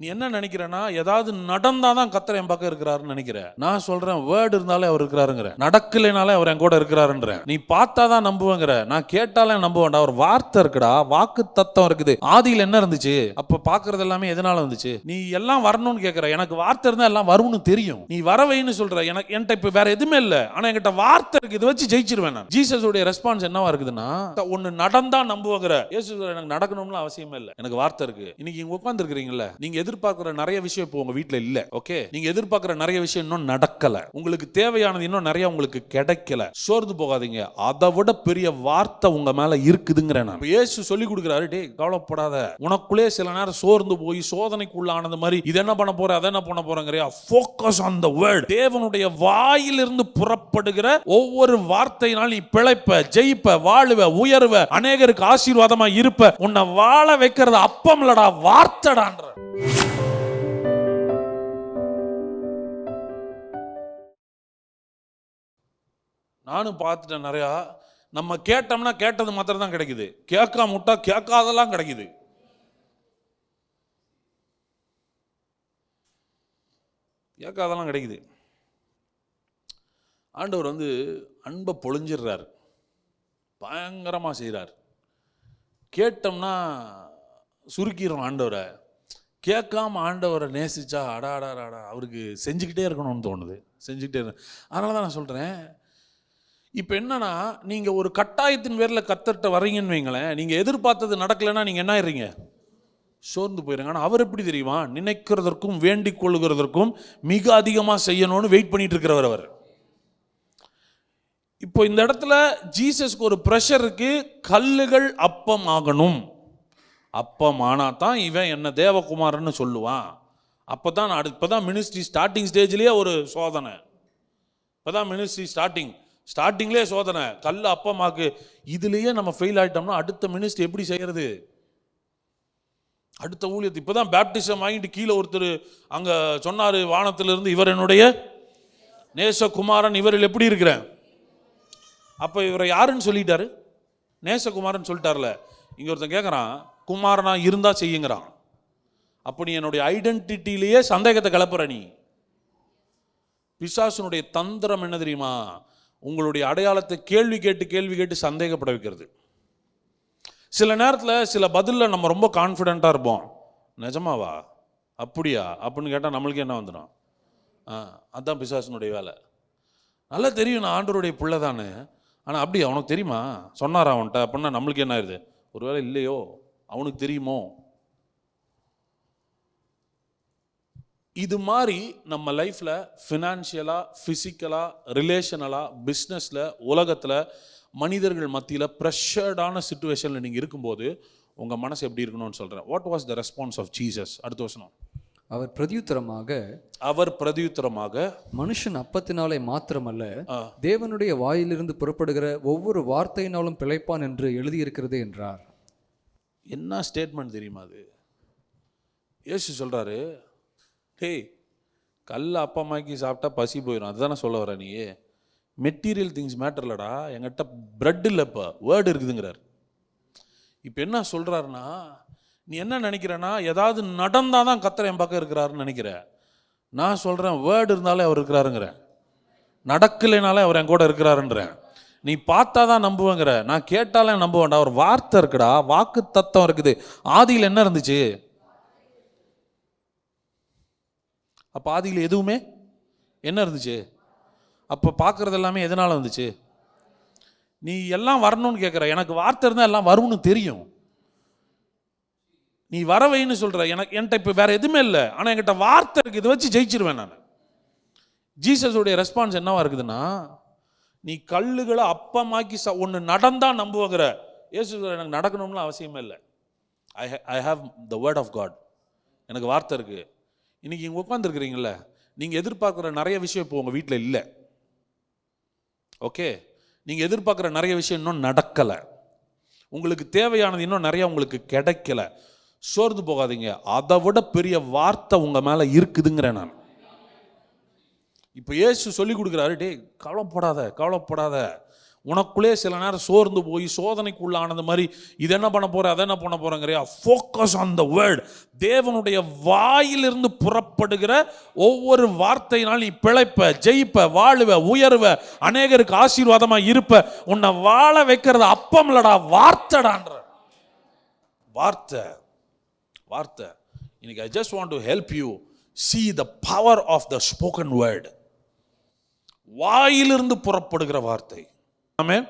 நீ என்ன நினைக்கிறேன்னா, ஏதாவது நடந்தாதான் கர்த்தர் என் பக்கம் இருக்கிறாருன்னு நினைக்கிற. நான் சொல்றேன், வேர்டு இருந்தாலே அவர் இருக்கிறாருங்கிற, நடக்கலைனாலே அவர் என் கூட இருக்கிறாருன்ற. நீ பார்த்தாதான் நம்புவேங்கிற, நான் கேட்டாலே நம்புவேன்டா. ஒரு வார்த்தை இருக்குடா, வாக்கு தத்தம் இருக்குது. ஆதியில் என்ன இருந்துச்சு? அப்ப பாக்குறது எல்லாமே எதனால வந்துச்சு? நீ எல்லாம் வரணும்னு கேட்கிற, எனக்கு வார்த்தை இருந்தா எல்லாம் வரும்னு தெரியும். நீ வரவைன்னு சொல்ற, எனக்கு என்கிட்ட இப்ப வேற எதுவுமே இல்லை, ஆனா என்கிட்ட வார்த்தை இருக்கு, இதை வச்சு ஜெயிச்சிருவேன் நான். ஜீசஸ் உடைய ரெஸ்பான்ஸ் என்னவா இருக்குதுன்னா, ஒன்னு நடந்தா நம்புவேங்கிற. இயேசு எனக்கு நடக்கணும்னு அவசியமே இல்லை, எனக்கு வார்த்தை இருக்கு. இன்னைக்கு இங்க உட்கார்ந்து இருக்கிறீங்கல்ல, நீங்க எதிர்பார்க்கிற நிறைய விஷயம் இப்போ உங்க வீட்டுல இல்ல. ஓகே, நீங்க எதிர்பார்க்கிற நிறைய விஷயம் இன்னும் நடக்கல, உங்களுக்கு தேவையானது இன்னும் நிறைய உங்களுக்கு கிடைக்கல. சோர்ந்து போகாதீங்க, அதை விட பெரிய வார்த்தை உங்க மேல இருக்குதுங்கிற. நான் இயேசு சொல்லி கொடுக்கிறாரு, டேய் கவலைப்படாத. உனக்குள்ளே சில நேரம் சோர்ந்து போய் சோதனைக்குள்ளானது மாதிரி, இது என்ன பண்ண போற, அதை என்ன பண்ண போறங்கிறியா? Focus on the word. தேவனுடைய வாயிலிருந்து புறப்படுகிற ஒவ்வொரு வார்த்தையினால் நீ பிழைப்ப, ஜெயிப்ப, வாழுவ, உயர்வ, அநேகருக்கு ஆசீர்வாதமா இருப்ப. உன்னை வாழ வைக்கிறது அப்பம் இல்லடா, வார்த்தைடான்ற. நானும் பார்த்துட்டேன் நிறையா. நம்ம கேட்டோம்னா கேட்டது மாத்திரம் தான் கிடைக்குது, கேட்காம விட்டா கேட்காதெல்லாம் கிடைக்குது. கேட்காதெல்லாம் கிடைக்குது. ஆண்டவர் அன்பை பொழிஞ்சிடுறார், பயங்கரமாக செய்கிறார். கேட்டோம்னா சுருக்கிறோம் ஆண்டவரை. கேட்காம ஆண்டவரை நேசிச்சா அடாடாடா அவருக்கு செஞ்சுக்கிட்டே இருக்கணும்னு தோணுது, செஞ்சுக்கிட்டே இருக்கு. அதனால தான் நான் சொல்கிறேன், இப்போ என்னன்னா, நீங்கள் ஒரு கட்டாயத்தின் பேரில் கர்த்தர்ட்ட வர்றீங்கன்னு வைங்களேன், நீங்கள் எதிர்பார்த்தது நடக்கலைன்னா நீங்கள் என்ன ஆயிடுறீங்க? சோர்ந்து போயிடுங்க. ஆனால் அவர் எப்படி தெரியுமா? நினைக்கிறதற்கும் வேண்டிக் கொள்ளுகிறதற்கும் மிக அதிகமாக செய்யணும்னு வெயிட் பண்ணிட்டு இருக்கிறவர் அவர். இப்போ இந்த இடத்துல ஜீசஸ்க்கு ஒரு ப்ரெஷர் இருக்கு, கல்லுகள் அப்பம் ஆகணும். அப்பம் ஆனால் தான் இவன் என்ன தேவகுமாரன்னு சொல்லுவான். அப்போ தான் இப்போதான் மினிஸ்ட்ரி ஸ்டார்டிங் ஸ்டேஜ்லேயே ஒரு சோதனை. இப்போதான் மினிஸ்ட்ரி ஸ்டார்டிங்லேயே சோதனை, கல் அப்பமாக்கு. இதுலேயே நம்ம ஃபெயில் ஆகிட்டோம்னா அடுத்த மினிஸ்ட்ரி எப்படி செய்கிறது? அடுத்த ஊழியத்தை இப்போதான் பேப்டிசம் வாங்கிட்டு கீழே ஒருத்தர் அங்கே சொன்னார் வானத்திலிருந்து, இவர் என்னுடைய நேசகுமாரன், இவரில் எப்படி இருக்கிறேன். அப்போ இவரை யாருன்னு சொல்லிட்டாரு? நேசகுமாரன் சொல்லிட்டார்ல. இங்கே ஒருத்தன் கேட்குறான், குமாரனா இருந்தால் செய்யுங்கிறான். அப்போ நீ என்னுடைய ஐடென்டிட்டிலேயே சந்தேகத்தை கிளப்புற. நீ பிசாசுனுடைய தந்திரம் என்ன தெரியுமா? உங்களுடைய அடையாளத்தை கேள்வி கேட்டு சந்தேகப்பட வைக்கிறது. சில நேரத்தில் சில பதிலில் நம்ம ரொம்ப கான்ஃபிடென்ட்டாக இருப்போம். நிஜமாவா, அப்படியா அப்படின்னு கேட்டால் நம்மளுக்கு என்ன வந்துடும்? அதுதான் பிசாசுனுடைய வேலை. நல்லா தெரியும் நான் ஆண்டவருடைய பிள்ளை தானே, ஆனால் அப்படியா உனக்கு தெரியுமா, சொன்னாரா அவன்கிட்ட அப்படின்னா நம்மளுக்கு என்ன ஆயிடுது? ஒருவேளை இல்லையோ, அவனுக்கு தெரியுமோ. இது மாதிரி நம்ம லைஃப்பில் ஃபினான்ஷியலாக, ஃபிசிக்கலாக, ரிலேஷனலாக, பிஸ்னஸில், உலகத்தில், மனிதர்கள் மத்தியில் ப்ரெஷர்டான சிச்சுவேஷனில் நீங்கள் இருக்கும்போது உங்கள் மனசு எப்படி இருக்கணும்னு சொல்கிறேன். What was the response of Jesus? அடுத்த வசனம். அவர் பிரதியுத்தரமாக மனுஷன் அப்பத்தினாலே மாத்திரமல்ல தேவனுடைய வாயிலிருந்து புறப்படுகிற ஒவ்வொரு வார்த்தையினாலும் பிழைப்பான் என்று எழுதியிருக்கிறது என்றார். என்ன ஸ்டேட்மெண்ட் தெரியுமா அது? இயேசு சொல்கிறாரு, டேய் கல்ல அப்பமாக்கி சாப்பிட்டா பசி போயிடும், அதுதானே சொல்ல வர நீ? மெட்டீரியல் திங்ஸ் மேட்டர் இல்லடா, என்கிட்ட பிரெட் இல்லை, இப்போ வேர்டு இருக்குதுங்கிறார். இப்போ என்ன சொல்கிறாருன்னா, நீ என்ன நினைக்கிறேன்னா, ஏதாவது நடந்தால் தான் கர்த்தர் என் பக்கம் இருக்கிறாருன்னு நினைக்கிற. நான் சொல்கிறேன், வேர்டு இருந்தாலே அவர் இருக்கிறாருங்கிறேன், நடக்கலைனாலே அவர் என் கூட இருக்கிறாருன்றேன். நீ பார்த்தா தான் நம்புவேங்கிற, நான் கேட்டாலே நம்புவேன்டா. ஒரு வார்த்தை இருக்குடா, வாக்கு தத்தம் இருக்குது. ஆதியில் என்ன இருந்துச்சு? அப்போ ஆதியில் எதுவுமே என்ன இருந்துச்சு? அப்போ பார்க்குறது எல்லாமே எதனால வந்துச்சு? நீ எல்லாம் வரணும்னு கேட்குற, எனக்கு வார்த்தை இருந்தால் எல்லாம் வரும்னு தெரியும். நீ வரவைன்னு சொல்கிற, என்கிட்ட இப்போ வேற எதுவுமே இல்லை, ஆனால் என்கிட்ட வார்த்தை இருக்குது, இதை வச்சு ஜெயிச்சிருவேன் நான். ஜீசஸுடைய ரெஸ்பான்ஸ் என்னவா இருக்குதுன்னா, நீ கல்லுகளை அப்பமாக்கி ஒன்று நடந்தால் நம்புவங்கிற. இயேசு எனக்கு நடக்கணும்னு அவசியமே இல்லை. I have the word of God, எனக்கு வார்த்தை இருக்குது. இன்றைக்கி இங்கே உட்காந்துருக்கிறீங்கள, நீங்கள் எதிர்பார்க்குற நிறைய விஷயம் இப்போ உங்கள் வீட்டில் இல்லை. ஓகே, நீங்கள் எதிர்பார்க்குற நிறைய விஷயம் இன்னும் நடக்கலை, உங்களுக்கு தேவையானது இன்னும் நிறைய உங்களுக்கு கிடைக்கல. சோர்ந்து போகாதீங்க, அதை விட பெரிய வார்த்தை உங்கள் மேலே இருக்குதுங்கிறேன் நான். இப்போ இயேசு சொல்லி கொடுக்குறாரு, டேய் கவலைப்படாத, உனக்குள்ளே சில நேரம் சோர்ந்து போய் சோதனைக்குள்ளானது மாதிரி இது என்ன பண்ண போற அதை என்ன பண்ண போறேங்கிறியா? Focus on the word. தேவனுடைய வாயிலிருந்து புறப்படுகிற ஒவ்வொரு வார்த்தையினால் நீ பிழைப்ப, ஜெயிப்ப, வாழுவ, உயர்வ, அநேகருக்கு ஆசீர்வாதமா இருப்ப. உன்னை வாழ வைக்கிறது அப்பம் இல்லடா, வார்த்தைடான்ற. வார்த்தை வார்த்தை. இன்னைக்கு I just want to help you see the power of the spoken word. வாயிலிருந்து புறப்படுகிற வார்த்தை. ஆமென்.